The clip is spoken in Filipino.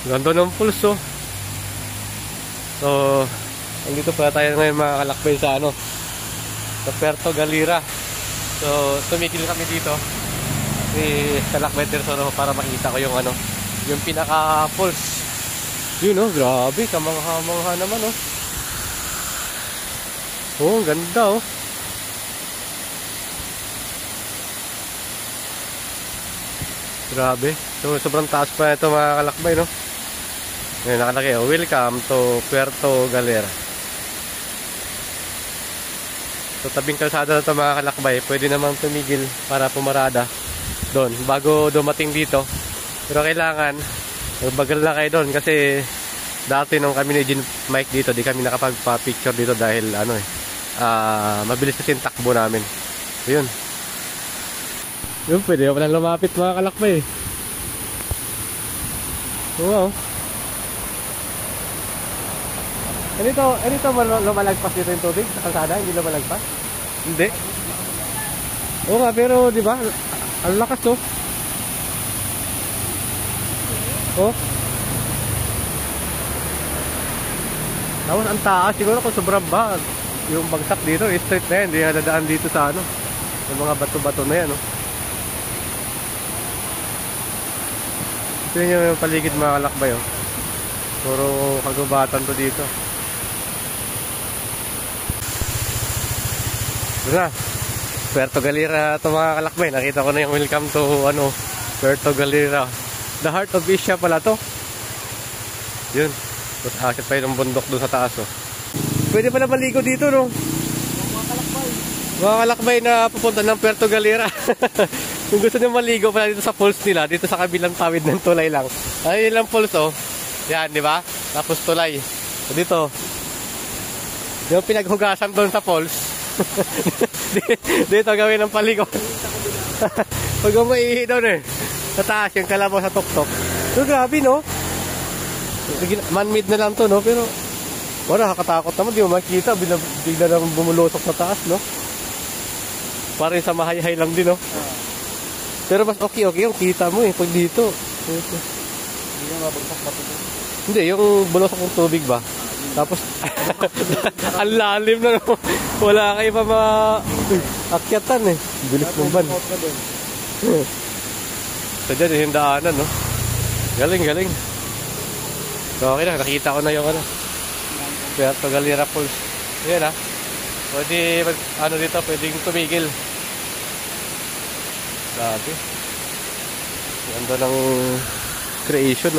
Ganda ng pulso. So, nandito pala tayo ngayon mga kalakbay sa sa Puerto Galera. So, tumigil kami dito sa Kalakbay Tersoro para makita ko yung pinaka-pulse. Yun grabe, kamangha-mangha naman ang ganda Grabe. So, sobrang taas pa ito mga kalakbay Ngayon nakalagay, welcome to Puerto Galera. So, tabing kalsada na ito mga kalakbay. Pwede namang tumigil para pumarada doon bago dumating dito. Pero kailangan magbagal na kayo doon kasi dati nung kami ni Jean Mike dito, di kami nakapagpa-picture dito dahil mabilis kasi yung takbo namin. So, yun, pwede pa lang lumapit mga kalakbay. Wow. Anito lumalagpas dito yung tubig sa kalsada? Hindi lumalagpas? Hindi. Oo nga, pero di ba? Ang lakas Oh. Tapos ang taas, siguro kung sobrang ba yung bagsak dito, straight na yan, hindi nadadaan dito sa yung mga bato-bato na yan Ito yung paligid mga kalakbay puro kagubatan to dito. Ito na, Puerto Galera ito mga kalakbay. Nakita ko na yung welcome to Puerto Galera. The heart of Asia pala to. Yun. Tapos akit pa yung bundok doon sa taas Pwede pala maligo dito mga kalakbay na pupunta ng Puerto Galera. Kung gusto nyo maligo pala dito sa falls nila, dito sa kabilang tawid ng tulay lang. Ayun lang falls Yan, di ba? Tapos tulay. So, dito yung pinaghugasan doon sa falls. Dito gawin ng paligo. Pag umaihi doon sa taas yung kalabaw sa tuktok. So grabe man-made na lang to pero wala, nakakatakot naman, di mo makikita, bigla naman bumulusok sa taas parang sa mahay-hay lang din pero mas okay yung kita mo pag dito. Hindi na mabagsak ba ito? Hindi, yung bulusok ng tubig ba? Tapos ang lalim na wala kayo pa maakyatan bilis ng ban. So dyan yung daanan galing. So okay na, nakita ko na yung Puerto Galera Falls. Yan pwede dito, pwedeng tumigil. Grabe, ganda ng creation